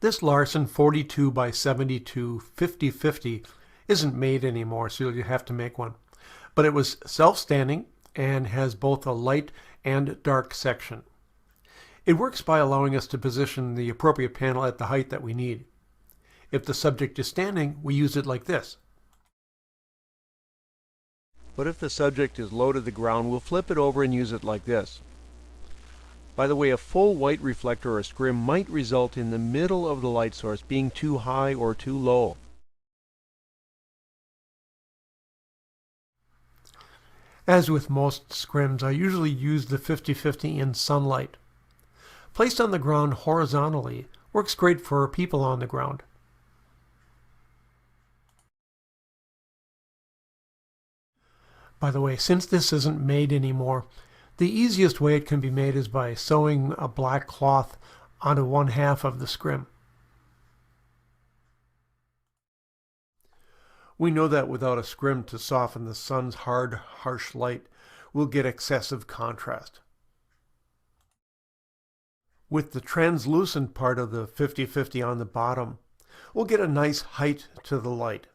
This Larson 42 by 72 50-50 isn't made anymore, so you'll have to make one. But it was self-standing and has both a light and dark section. It works by allowing us to position the appropriate panel at the height that we need. If the subject is standing, we use it like this. But if the subject is low to the ground, we'll flip it over and use it like this. By the way, a full white reflector or scrim might result in the middle of the light source being too high or too low. As with most scrims, I usually use the 50-50 in sunlight. Placed on the ground horizontally works great for people on the ground. By the way, since this isn't made anymore, the easiest way it can be made is by sewing a black cloth onto one half of the scrim. We know that without a scrim to soften the sun's hard, harsh light, we'll get excessive contrast. With the translucent part of the 50-50 on the bottom, we'll get a nice height to the light.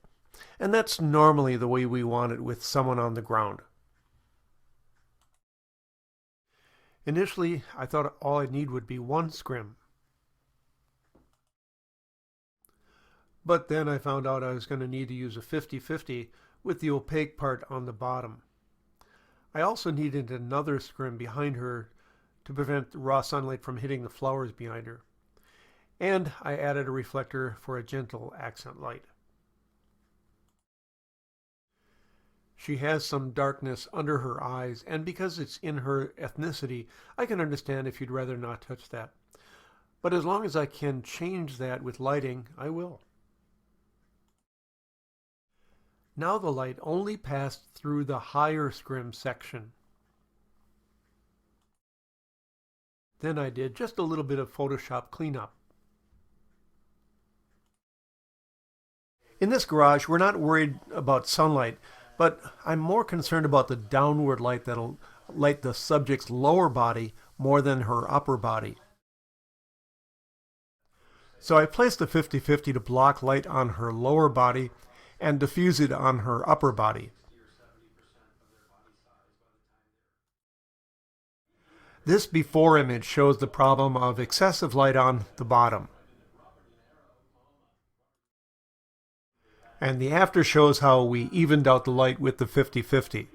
And that's normally the way we want it with someone on the ground. Initially, I thought all I'd need would be one scrim. But then I found out I was going to need to use a 50-50 with the opaque part on the bottom. I also needed another scrim behind her to prevent raw sunlight from hitting the flowers behind her. And I added a reflector for a gentle accent light. She has some darkness under her eyes, and because it's in her ethnicity, I can understand if you'd rather not touch that. But as long as I can change that with lighting, I will. Now the light only passed through the higher scrim section. Then I did just a little bit of Photoshop cleanup. In this garage, we're not worried about sunlight, but I'm more concerned about the downward light that'll light the subject's lower body more than her upper body. So I placed the 50-50 to block light on her lower body and diffuse it on her upper body. This before image shows the problem of excessive light on the bottom. And the after shows how we evened out the light with the 50-50.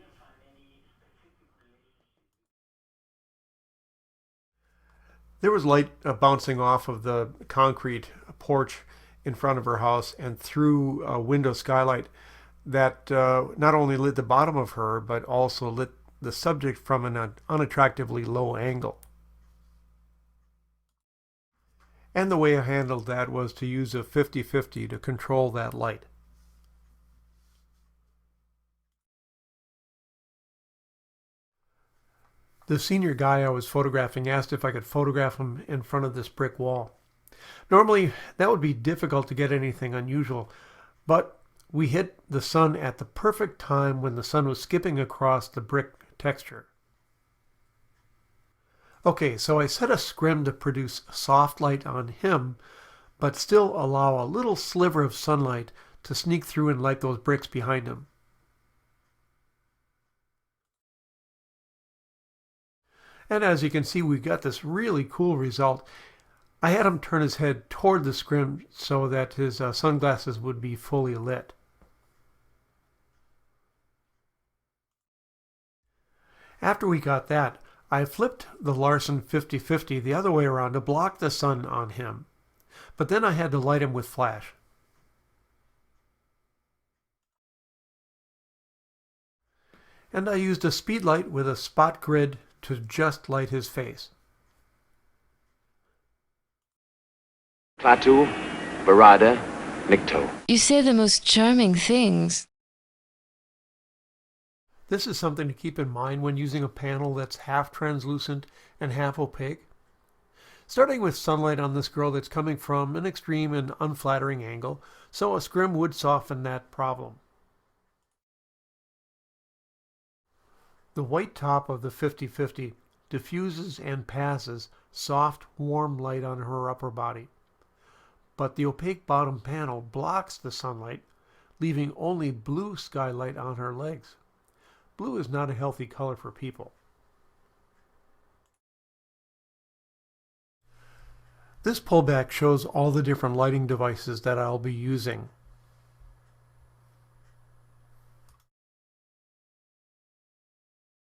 There was light bouncing off of the concrete porch in front of her house and through a window skylight that not only lit the bottom of her, but also lit the subject from an unattractively low angle. And the way I handled that was to use a 50-50 to control that light. The senior guy I was photographing asked if I could photograph him in front of this brick wall. Normally, that would be difficult to get anything unusual, but we hit the sun at the perfect time when the sun was skipping across the brick texture. Okay, so I set a scrim to produce soft light on him, but still allow a little sliver of sunlight to sneak through and light those bricks behind him. And as you can see, we got this really cool result. I had him turn his head toward the scrim so that his sunglasses would be fully lit. After we got that, I flipped the Larson 50-50 the other way around to block the sun on him. But then I had to light him with flash. And I used a speed light with a spot grid to just light his face. Klaatu, Barada, Nikto. You say the most charming things. This is something to keep in mind when using a panel that's half translucent and half opaque. Starting with sunlight on this girl that's coming from an extreme and unflattering angle, so a scrim would soften that problem. The white top of the 50-50 diffuses and passes soft, warm light on her upper body. but the opaque bottom panel blocks the sunlight, leaving only blue skylight on her legs. Blue is not a healthy color for people. This pullback shows all the different lighting devices that I'll be using.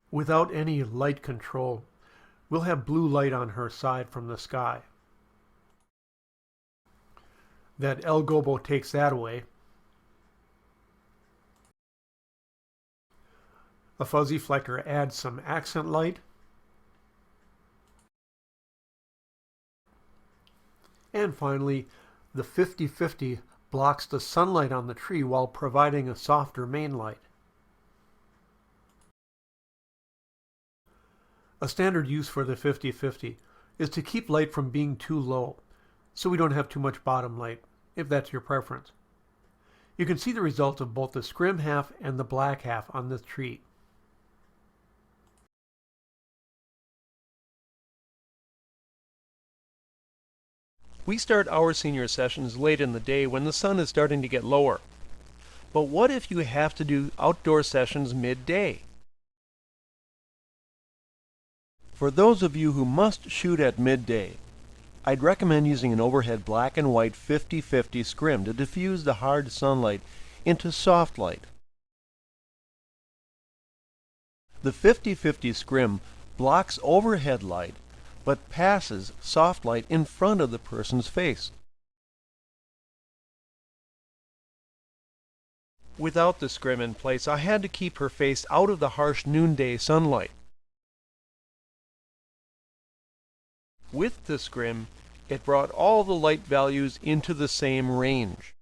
Without any light control, we'll have blue light on her side from the sky. That El Gobo takes that away. A fuzzy flecker adds some accent light. And finally, the 50-50 blocks the sunlight on the tree while providing a softer main light. A standard use for the 50-50 is to keep light from being too low, so we don't have too much bottom light, if that's your preference. You can see the result of both the scrim half and the black half on this tree. We start our senior sessions late in the day when the sun is starting to get lower. But what if you have to do outdoor sessions midday? For those of you who must shoot at midday, I'd recommend using an overhead black and white 50-50 scrim to diffuse the hard sunlight into soft light. The 50-50 scrim blocks overhead light but passes soft light in front of the person's face. Without the scrim in place, I had to keep her face out of the harsh noonday sunlight. With the scrim, it brought all the light values into the same range.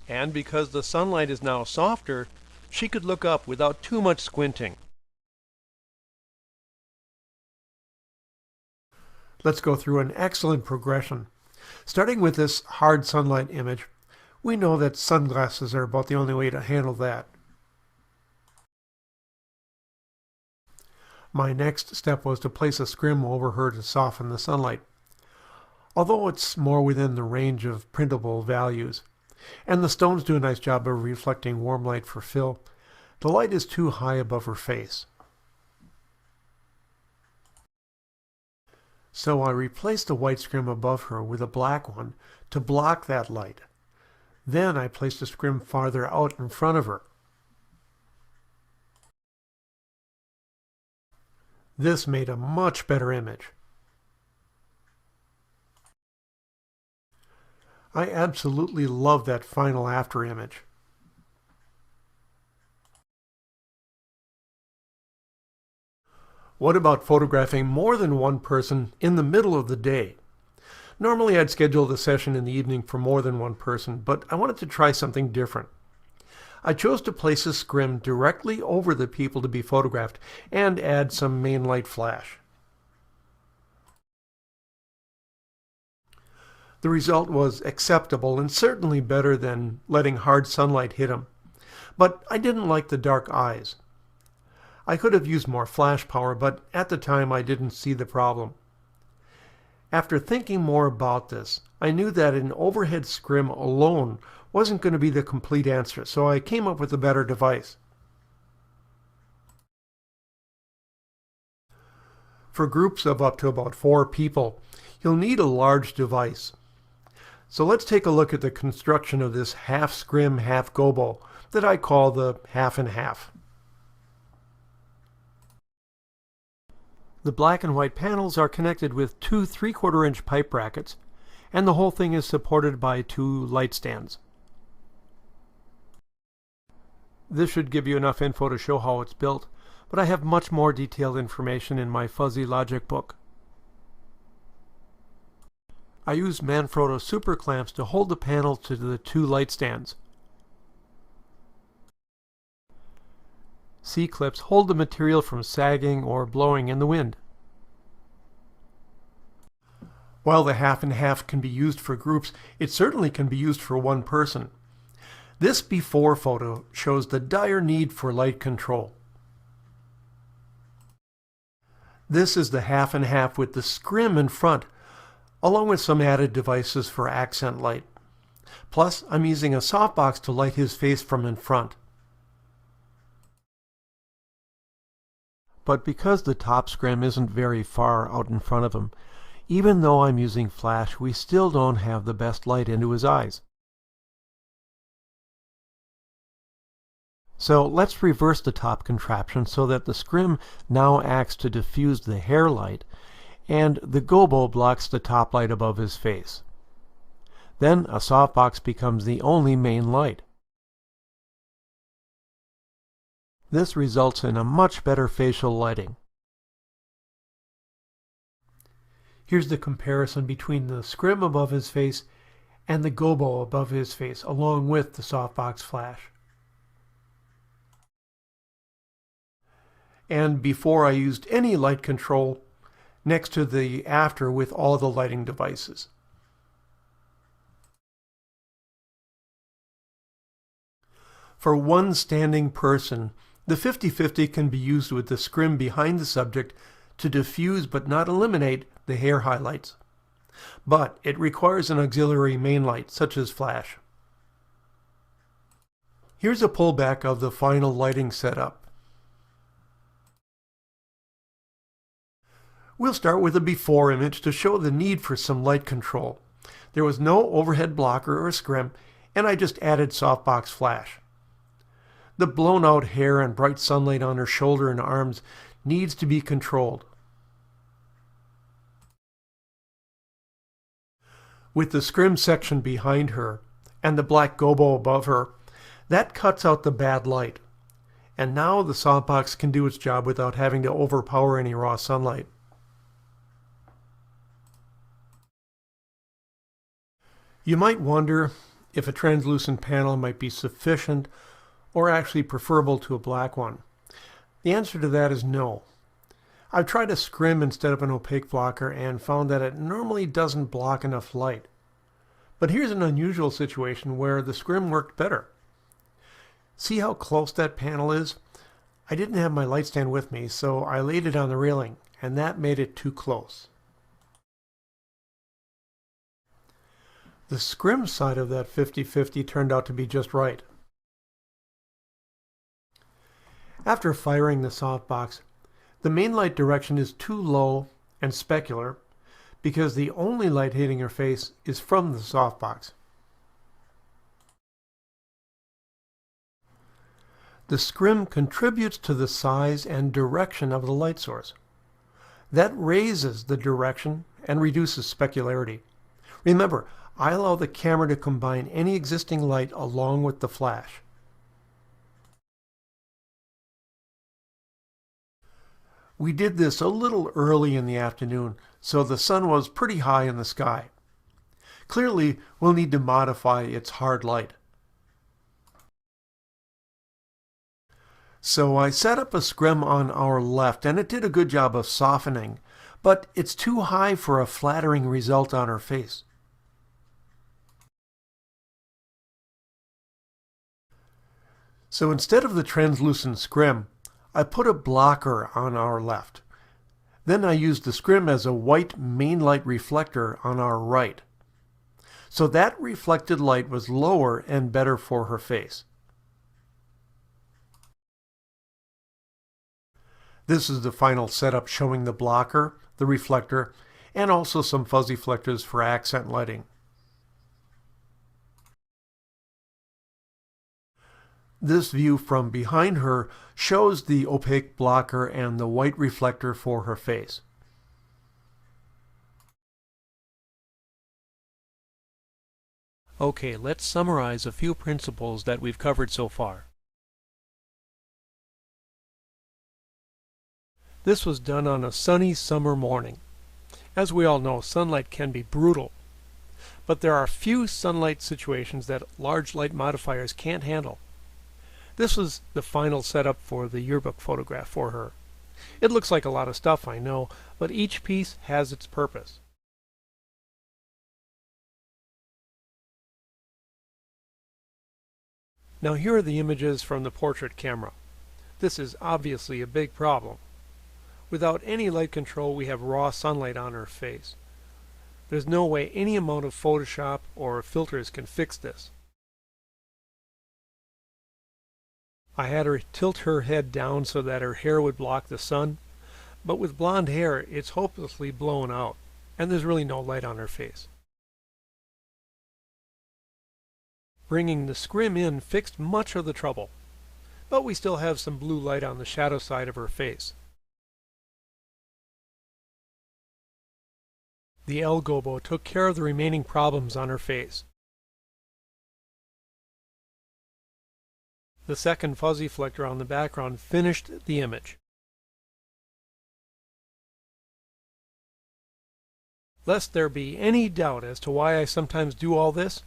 And because the sunlight is now softer, she could look up without too much squinting. Let's go through an excellent progression. Starting with this hard sunlight image, we know that sunglasses are about the only way to handle that. My next step was to place a scrim over her to soften the sunlight. Although it's more within the range of printable values, and the stones do a nice job of reflecting warm light for fill, the light is too high above her face. So I replaced the white scrim above her with a black one to block that light. Then I placed a scrim farther out in front of her. This made a much better image. I absolutely love that final after image. What about photographing more than one person in the middle of the day? Normally I'd schedule the session in the evening for more than one person, but I wanted to try something different. I chose to place a scrim directly over the people to be photographed and add some main light flash. The result was acceptable and certainly better than letting hard sunlight hit them, but I didn't like the dark eyes. I could have used more flash power, but at the time I didn't see the problem. After thinking more about this, I knew that an overhead scrim alone wasn't going to be the complete answer, so I came up with a better device. For groups of up to about 4 people, you'll need a large device. So let's take a look at the construction of this half scrim, half gobo that I call the half and half. The black and white panels are connected with 2 3/4-inch pipe brackets, and the whole thing is supported by 2 light stands. This should give you enough info to show how it's built, but I have much more detailed information in my fuzzy logic book. I use Manfrotto super clamps to hold the panel to the 2 light stands. C-clips hold the material from sagging or blowing in the wind. While the half and half can be used for groups, it certainly can be used for one person. This before photo shows the dire need for light control. This is the half and half with the scrim in front, along with some added devices for accent light. Plus, I'm using a softbox to light his face from in front. But because the top scrim isn't very far out in front of him, even though I'm using flash, we still don't have the best light into his eyes. So let's reverse the top contraption so that the scrim now acts to diffuse the hair light, and the gobo blocks the top light above his face. Then a softbox becomes the only main light. This results in a much better facial lighting. Here's the comparison between the scrim above his face and the gobo above his face, along with the softbox flash. And before I used any light control, next to the after with all the lighting devices. For one standing person, the 50-50 can be used with the scrim behind the subject to diffuse but not eliminate the hair highlights. But it requires an auxiliary main light, such as flash. Here's a pullback of the final lighting setup. We'll start with a before image to show the need for some light control. There was no overhead blocker or scrim, and I just added softbox flash. The blown out hair and bright sunlight on her shoulder and arms needs to be controlled. With the scrim section behind her and the black gobo above her, that cuts out the bad light. And now the softbox can do its job without having to overpower any raw sunlight. You might wonder if a translucent panel might be sufficient or actually preferable to a black one. The answer to that is no. I've tried a scrim instead of an opaque blocker and found that it normally doesn't block enough light. But here's an unusual situation where the scrim worked better. See how close that panel is? I didn't have my light stand with me, so I laid it on the railing, and that made it too close. The scrim side of that 50-50 turned out to be just right. After firing the softbox, the main light direction is too low and specular because the only light hitting her face is from the softbox. The scrim contributes to the size and direction of the light source. That raises the direction and reduces specularity. Remember, I allow the camera to combine any existing light along with the flash. We did this a little early in the afternoon, so the sun was pretty high in the sky. Clearly, we'll need to modify its hard light. So I set up a scrim on our left, and it did a good job of softening, but it's too high for a flattering result on her face. So instead of the translucent scrim, I put a blocker on our left. Then I used the scrim as a white main light reflector on our right. So that reflected light was lower and better for her face. This is the final setup showing the blocker, the reflector, and also some fuzzy flectors for accent lighting. This view from behind her shows the opaque blocker and the white reflector for her face. Okay, let's summarize a few principles that we've covered so far. This was done on a sunny summer morning. As we all know, sunlight can be brutal, but there are few sunlight situations that large light modifiers can't handle. This was the final setup for the yearbook photograph for her. It looks like a lot of stuff, I know, but each piece has its purpose. Now here are the images from the portrait camera. This is obviously a big problem. Without any light control, we have raw sunlight on her face. There's no way any amount of Photoshop or filters can fix this. I had her tilt her head down so that her hair would block the sun, but with blonde hair it's hopelessly blown out, and there's really no light on her face. Bringing the scrim in fixed much of the trouble, but we still have some blue light on the shadow side of her face. The El Gobo took care of the remaining problems on her face. The second fuzzy flicker on the background finished the image. Lest there be any doubt as to why I sometimes do all this,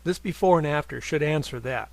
this before and after should answer that.